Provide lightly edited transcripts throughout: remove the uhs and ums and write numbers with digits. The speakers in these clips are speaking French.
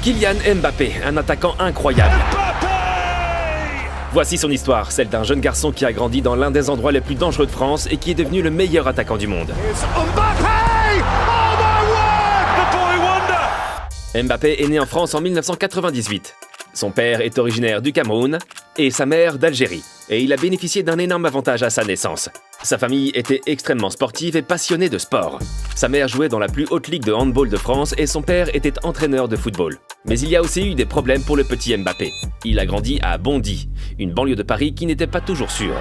Kylian Mbappé, un attaquant incroyable. Voici son histoire, celle d'un jeune garçon qui a grandi dans l'un des endroits les plus dangereux de France et qui est devenu le meilleur attaquant du monde. Mbappé est né en France en 1998. Son père est originaire du Cameroun et sa mère d'Algérie. Et il a bénéficié d'un énorme avantage à sa naissance. Sa famille était extrêmement sportive et passionnée de sport. Sa mère jouait dans la plus haute ligue de handball de France et son père était entraîneur de football. Mais il y a aussi eu des problèmes pour le petit Mbappé. Il a grandi à Bondy, une banlieue de Paris qui n'était pas toujours sûre.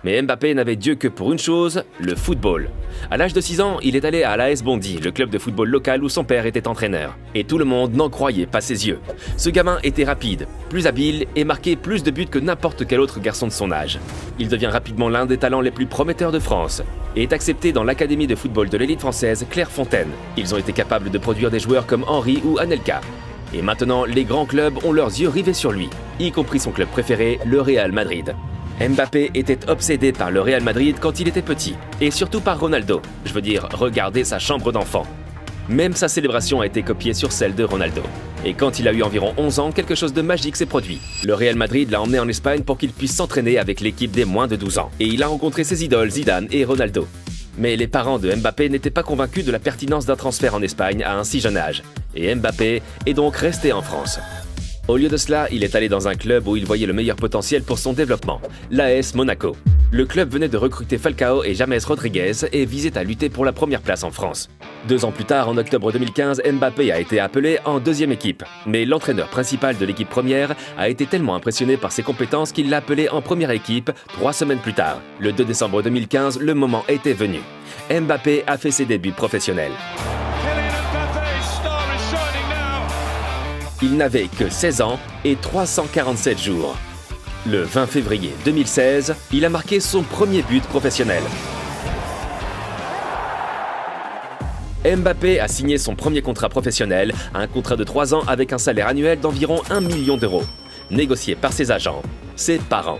Mais Mbappé n'avait Dieu que pour une chose, le football. À l'âge de 6 ans, il est allé à l'AS Bondy, le club de football local où son père était entraîneur. Et tout le monde n'en croyait pas ses yeux. Ce gamin était rapide, plus habile et marquait plus de buts que n'importe quel autre garçon de son âge. Il devient rapidement l'un des talents les plus prometteurs de France et est accepté dans l'académie de football de l'élite française Clairefontaine. Ils ont été capables de produire des joueurs comme Henry ou Anelka. Et maintenant, les grands clubs ont leurs yeux rivés sur lui, y compris son club préféré, le Real Madrid. Mbappé était obsédé par le Real Madrid quand il était petit, et surtout par Ronaldo. Je veux dire, regardez sa chambre d'enfant. Même sa célébration a été copiée sur celle de Ronaldo. Et quand il a eu environ 11 ans, quelque chose de magique s'est produit. Le Real Madrid l'a emmené en Espagne pour qu'il puisse s'entraîner avec l'équipe des moins de 12 ans. Et il a rencontré ses idoles Zidane et Ronaldo. Mais les parents de Mbappé n'étaient pas convaincus de la pertinence d'un transfert en Espagne à un si jeune âge. Et Mbappé est donc resté en France. Au lieu de cela, il est allé dans un club où il voyait le meilleur potentiel pour son développement, l'AS Monaco. Le club venait de recruter Falcao et James Rodriguez et visait à lutter pour la première place en France. 2 ans plus tard, en octobre 2015, Mbappé a été appelé en deuxième équipe. Mais l'entraîneur principal de l'équipe première a été tellement impressionné par ses compétences qu'il l'a appelé en première équipe 3 semaines plus tard. Le 2 décembre 2015, le moment était venu. Mbappé a fait ses débuts professionnels. Il n'avait que 16 ans et 347 jours. Le 20 février 2016, il a marqué son premier but professionnel. Mbappé a signé son premier contrat professionnel, un contrat de 3 ans avec un salaire annuel d'environ 1 million d'euros, négocié par ses agents, ses parents.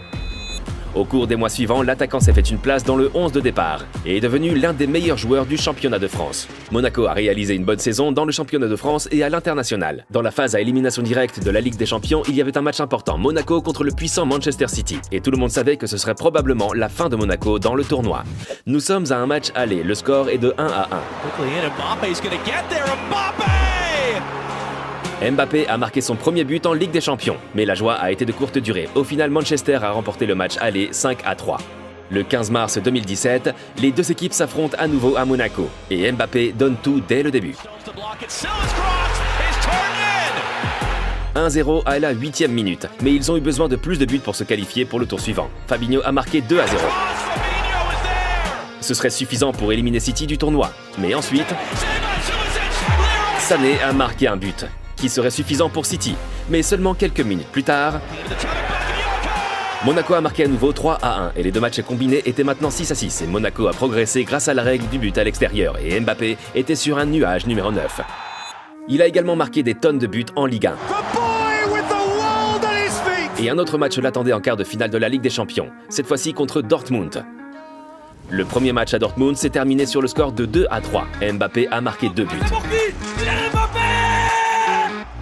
Au cours des mois suivants, l'attaquant s'est fait une place dans le 11 de départ et est devenu l'un des meilleurs joueurs du championnat de France. Monaco a réalisé une bonne saison dans le championnat de France et à l'international. Dans la phase à élimination directe de la Ligue des Champions, il y avait un match important, Monaco contre le puissant Manchester City. Et tout le monde savait que ce serait probablement la fin de Monaco dans le tournoi. Nous sommes à un match aller, le score est de 1-1. Mbappé a marqué son premier but en Ligue des Champions, mais la joie a été de courte durée. Au final, Manchester a remporté le match aller 5-3. Le 15 mars 2017, les deux équipes s'affrontent à nouveau à Monaco et Mbappé donne tout dès le début. 1-0 à la 8e minute, mais ils ont eu besoin de plus de buts pour se qualifier pour le tour suivant. Fabinho a marqué 2-0. Ce serait suffisant pour éliminer City du tournoi, mais ensuite, Sané a marqué un but qui serait suffisant pour City. Mais seulement quelques minutes plus tard, Monaco a marqué à nouveau 3-1 et les deux matchs combinés étaient maintenant 6-6 et Monaco a progressé grâce à la règle du but à l'extérieur et Mbappé était sur un nuage numéro 9. Il a également marqué des tonnes de buts en Ligue 1. Et un autre match l'attendait en quart de finale de la Ligue des Champions, cette fois-ci contre Dortmund. Le premier match à Dortmund s'est terminé sur le score de 2-3. Mbappé a marqué 2 buts.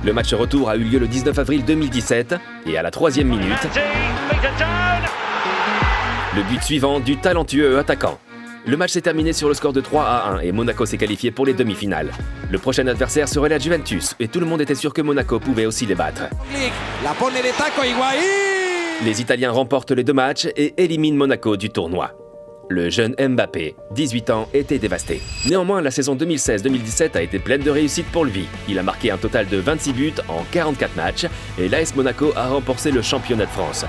Le match retour a eu lieu le 19 avril 2017 et à la 3e minute, le but suivant du talentueux attaquant. Le match s'est terminé sur le score de 3-1 et Monaco s'est qualifié pour les demi-finales. Le prochain adversaire serait la Juventus et tout le monde était sûr que Monaco pouvait aussi les battre. Les Italiens remportent les 2 matchs et éliminent Monaco du tournoi. Le jeune Mbappé, 18 ans, était dévasté. Néanmoins, la saison 2016-2017 a été pleine de réussite pour lui. Il a marqué un total de 26 buts en 44 matchs et l'AS Monaco a remporté le championnat de France.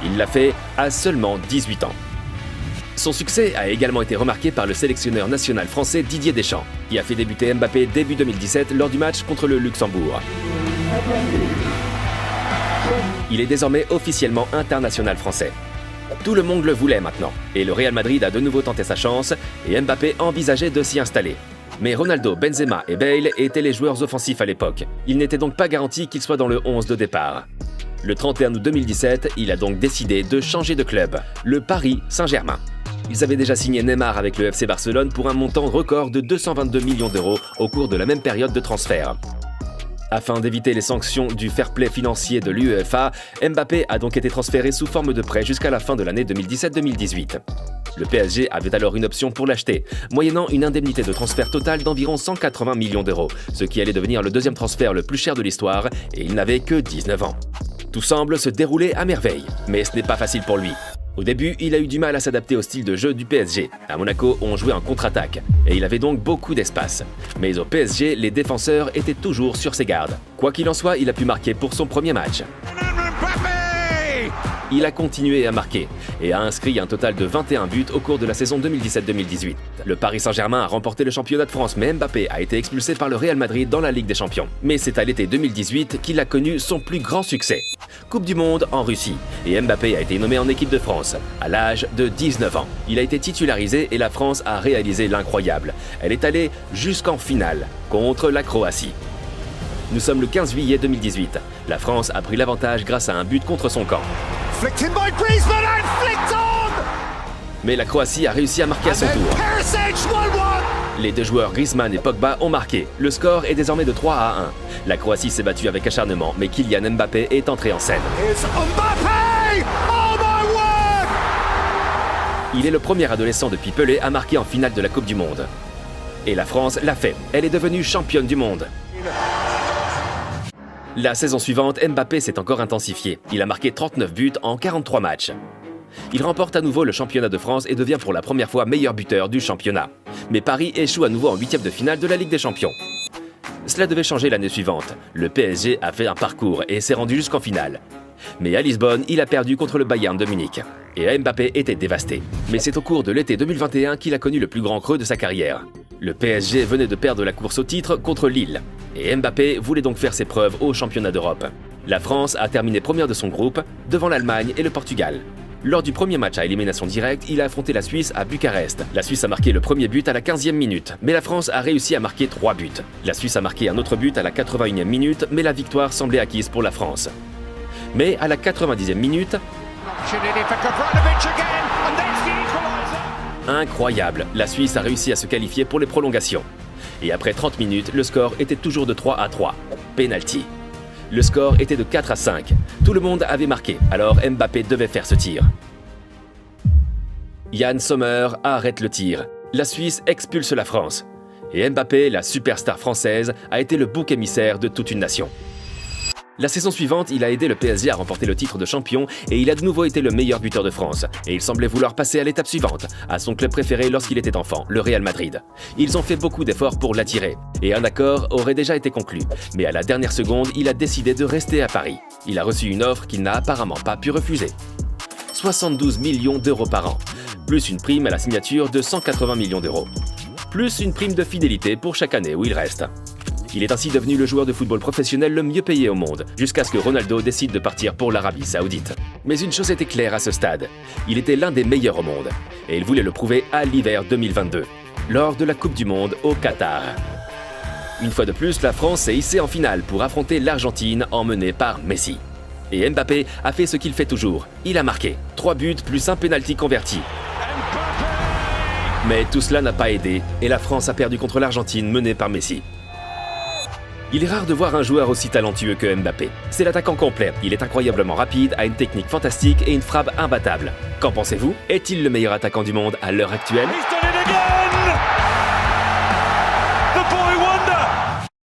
Il l'a fait à seulement 18 ans. Son succès a également été remarqué par le sélectionneur national français Didier Deschamps, qui a fait débuter Mbappé début 2017 lors du match contre le Luxembourg. Il est désormais officiellement international français. Tout le monde le voulait maintenant, et le Real Madrid a de nouveau tenté sa chance, et Mbappé envisageait de s'y installer. Mais Ronaldo, Benzema et Bale étaient les joueurs offensifs à l'époque. Il n'était donc pas garanti qu'il soit dans le 11 de départ. Le 31 août 2017, il a donc décidé de changer de club, le Paris Saint-Germain. Ils avaient déjà signé Neymar avec le FC Barcelone pour un montant record de 222 millions d'euros au cours de la même période de transfert. Afin d'éviter les sanctions du fair play financier de l'UEFA, Mbappé a donc été transféré sous forme de prêt jusqu'à la fin de l'année 2017-2018. Le PSG avait alors une option pour l'acheter, moyennant une indemnité de transfert totale d'environ 180 millions d'euros, ce qui allait devenir le deuxième transfert le plus cher de l'histoire, et il n'avait que 19 ans. Tout semble se dérouler à merveille, mais ce n'est pas facile pour lui. Au début, il a eu du mal à s'adapter au style de jeu du PSG. À Monaco, on jouait en contre-attaque, et il avait donc beaucoup d'espace. Mais au PSG, les défenseurs étaient toujours sur ses gardes. Quoi qu'il en soit, il a pu marquer pour son premier match. Il a continué à marquer et a inscrit un total de 21 buts au cours de la saison 2017-2018. Le Paris Saint-Germain a remporté le championnat de France, mais Mbappé a été expulsé par le Real Madrid dans la Ligue des Champions. Mais c'est à l'été 2018 qu'il a connu son plus grand succès. Coupe du Monde en Russie, et Mbappé a été nommé en équipe de France à l'âge de 19 ans. Il a été titularisé et la France a réalisé l'incroyable. Elle est allée jusqu'en finale contre la Croatie. Nous sommes le 15 juillet 2018. La France a pris l'avantage grâce à un but contre son camp. Mais la Croatie a réussi à marquer à son tour. Les deux joueurs Griezmann et Pogba ont marqué. Le score est désormais de 3-1. La Croatie s'est battue avec acharnement, mais Kylian Mbappé est entré en scène. Il est le premier adolescent depuis Pelé à marquer en finale de la Coupe du Monde. Et la France l'a fait. Elle est devenue championne du monde. La saison suivante, Mbappé s'est encore intensifié. Il a marqué 39 buts en 43 matchs. Il remporte à nouveau le championnat de France et devient pour la première fois meilleur buteur du championnat. Mais Paris échoue à nouveau en huitième de finale de la Ligue des Champions. Cela devait changer l'année suivante. Le PSG a fait un parcours et s'est rendu jusqu'en finale. Mais à Lisbonne, il a perdu contre le Bayern de Munich. Et Mbappé était dévasté. Mais c'est au cours de l'été 2021 qu'il a connu le plus grand creux de sa carrière. Le PSG venait de perdre la course au titre contre Lille. Et Mbappé voulait donc faire ses preuves au championnat d'Europe. La France a terminé première de son groupe, devant l'Allemagne et le Portugal. Lors du premier match à élimination directe, il a affronté la Suisse à Bucarest. La Suisse a marqué le premier but à la 15e minute, mais la France a réussi à marquer 3 buts. La Suisse a marqué un autre but à la 81e minute, mais la victoire semblait acquise pour la France. Mais à la 90e minute, incroyable, la Suisse a réussi à se qualifier pour les prolongations. Et après 30 minutes, le score était toujours de 3-3. Penalty. Le score était de 4-5. Tout le monde avait marqué, alors Mbappé devait faire ce tir. Yann Sommer arrête le tir. La Suisse expulse la France. Et Mbappé, la superstar française, a été le bouc émissaire de toute une nation. La saison suivante, il a aidé le PSG à remporter le titre de champion et il a de nouveau été le meilleur buteur de France. Et il semblait vouloir passer à l'étape suivante, à son club préféré lorsqu'il était enfant, le Real Madrid. Ils ont fait beaucoup d'efforts pour l'attirer et un accord aurait déjà été conclu. Mais à la dernière seconde, il a décidé de rester à Paris. Il a reçu une offre qu'il n'a apparemment pas pu refuser. 72 millions d'euros par an, plus une prime à la signature de 180 millions d'euros. Plus une prime de fidélité pour chaque année où il reste. Il est ainsi devenu le joueur de football professionnel le mieux payé au monde, jusqu'à ce que Ronaldo décide de partir pour l'Arabie Saoudite. Mais une chose était claire à ce stade, il était l'un des meilleurs au monde, et il voulait le prouver à l'hiver 2022, lors de la Coupe du Monde au Qatar. Une fois de plus, la France s'est hissée en finale pour affronter l'Argentine emmenée par Messi. Et Mbappé a fait ce qu'il fait toujours, il a marqué 3 buts plus un penalty converti. Mais tout cela n'a pas aidé, et la France a perdu contre l'Argentine menée par Messi. Il est rare de voir un joueur aussi talentueux que Mbappé. C'est l'attaquant complet, il est incroyablement rapide, a une technique fantastique et une frappe imbattable. Qu'en pensez-vous? Est-il le meilleur attaquant du monde à l'heure actuelle?